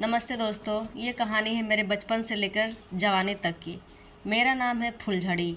नमस्ते दोस्तों, ये कहानी है मेरे बचपन से लेकर जवानी तक की। मेरा नाम है फुलझड़ी।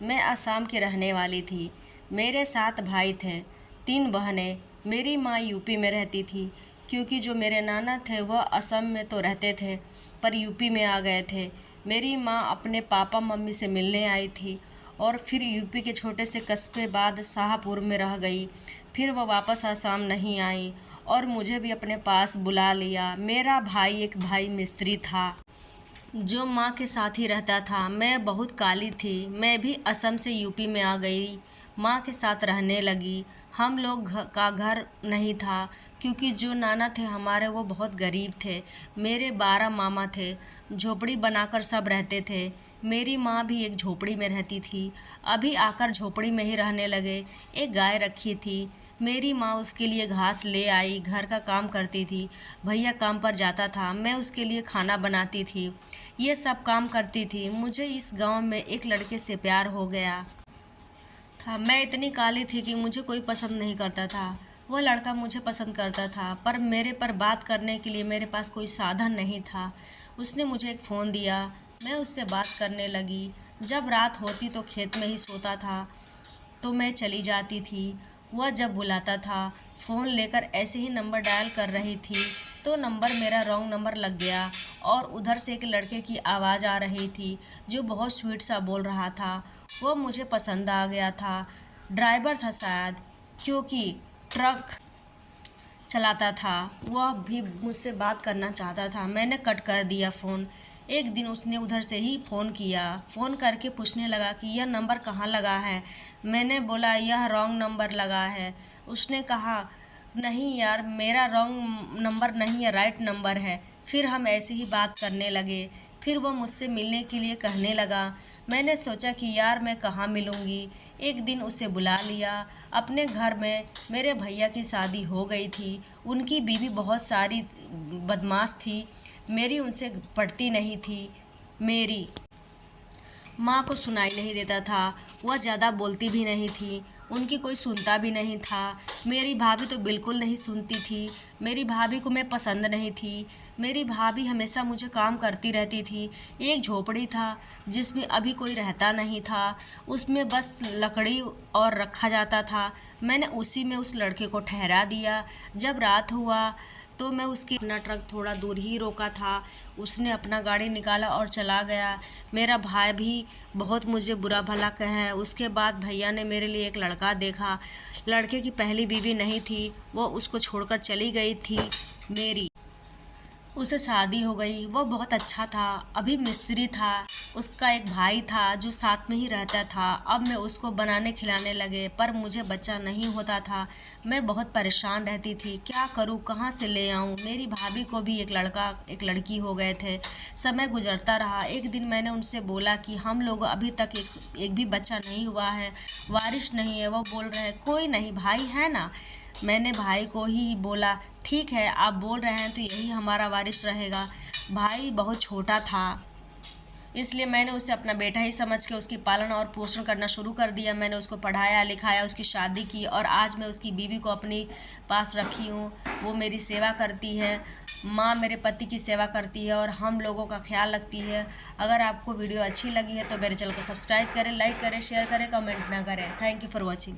मैं असम की रहने वाली थी। मेरे 7 भाई थे, 3 बहनें। मेरी माँ यूपी में रहती थी, क्योंकि जो मेरे नाना थे वह असम में तो रहते थे पर यूपी में आ गए थे। मेरी माँ अपने पापा मम्मी से मिलने आई थी और फिर यूपी के छोटे से कस्बे बाद शाहपुर में रह गई। फिर वह वापस असम नहीं आई और मुझे भी अपने पास बुला लिया। मेरा भाई एक भाई मिस्त्री था जो माँ के साथ ही रहता था। मैं बहुत काली थी। मैं भी असम से यूपी में आ गई, माँ के साथ रहने लगी। हम लोग का घर नहीं था, क्योंकि जो नाना थे हमारे वो बहुत गरीब थे। मेरे 12 मामा थे, झोपड़ी बनाकर सब रहते थे। मेरी माँ भी एक झोपड़ी में रहती थी। अभी आकर झोपड़ी में ही रहने लगे। एक गाय रखी थी। मेरी माँ उसके लिए घास ले आई, घर का काम करती थी। भैया काम पर जाता था, मैं उसके लिए खाना बनाती थी, ये सब काम करती थी। मुझे इस गांव में एक लड़के से प्यार हो गया था। मैं इतनी काली थी कि मुझे कोई पसंद नहीं करता था। वह लड़का मुझे पसंद करता था, पर मेरे पर बात करने के लिए मेरे पास कोई साधन नहीं था। उसने मुझे एक फ़ोन दिया, मैं उससे बात करने लगी। जब रात होती तो खेत में ही सोता था, तो मैं चली जाती थी। वह जब बुलाता था, फ़ोन लेकर ऐसे ही नंबर डायल कर रही थी तो नंबर मेरा रॉन्ग नंबर लग गया और उधर से एक लड़के की आवाज़ आ रही थी जो बहुत स्वीट सा बोल रहा था। वो मुझे पसंद आ गया था। ड्राइवर था शायद, क्योंकि ट्रक चलाता था। वह भी मुझसे बात करना चाहता था। मैंने कट कर दिया फ़ोन। एक दिन उसने उधर से ही फ़ोन किया। फ़ोन करके पूछने लगा कि यह नंबर कहाँ लगा है। मैंने बोला यह रॉन्ग नंबर लगा है। उसने कहा नहीं यार, मेरा रॉन्ग नंबर नहीं है, राइट नंबर है। फिर हम ऐसे ही बात करने लगे। फिर वह मुझसे मिलने के लिए कहने लगा। मैंने सोचा कि यार मैं कहाँ मिलूँगी। एक दिन उसे बुला लिया अपने घर में। मेरे भैया की शादी हो गई थी। उनकी बीवी बहुत सारी बदमाश थी। मेरी उनसे पटती नहीं थी। मेरी माँ को सुनाई नहीं देता था। वह ज़्यादा बोलती भी नहीं थी, उनकी कोई सुनता भी नहीं था। मेरी भाभी तो बिल्कुल नहीं सुनती थी। मेरी भाभी को मैं पसंद नहीं थी। मेरी भाभी हमेशा मुझे काम करती रहती थी। एक झोपड़ी था जिसमें अभी कोई रहता नहीं था, उसमें बस लकड़ी और रखा जाता था। मैंने उसी में उस लड़के को ठहरा दिया। जब रात हुआ तो मैं उसकी अपना ट्रक थोड़ा दूर ही रोका था। उसने अपना गाड़ी निकाला और चला गया। मेरा भाई भी बहुत मुझे बुरा भला कहे। उसके बाद भैया ने मेरे लिए एक लड़का देखा। लड़के की पहली बीवी नहीं थी, वो उसको छोड़कर चली गई थी। मेरी उसे शादी हो गई। वो बहुत अच्छा था, अभी मिस्त्री था। उसका एक भाई था जो साथ में ही रहता था। अब मैं उसको बनाने खिलाने लगे, पर मुझे बच्चा नहीं होता था। मैं बहुत परेशान रहती थी, क्या करूं, कहाँ से ले आऊं। मेरी भाभी को भी एक लड़का एक लड़की हो गए थे। समय गुजरता रहा। एक दिन मैंने उनसे बोला कि हम लोग अभी तक एक भी बच्चा नहीं हुआ है, वारिश नहीं है। वो बोल रहे हैं कोई नहीं, भाई है ना। मैंने भाई को ही बोला ठीक है, आप बोल रहे हैं तो यही हमारा वारिस रहेगा। भाई बहुत छोटा था, इसलिए मैंने उसे अपना बेटा ही समझ के उसकी पालन और पोषण करना शुरू कर दिया। मैंने उसको पढ़ाया लिखाया, उसकी शादी की और आज मैं उसकी बीवी को अपनी पास रखी हूँ। वो मेरी सेवा करती है, माँ मेरे पति की सेवा करती है और हम लोगों का ख्याल रखती है। अगर आपको वीडियो अच्छी लगी है तो मेरे चैनल को सब्सक्राइब करें, लाइक करें, शेयर करें, कमेंट ना करें। Thank you for watching.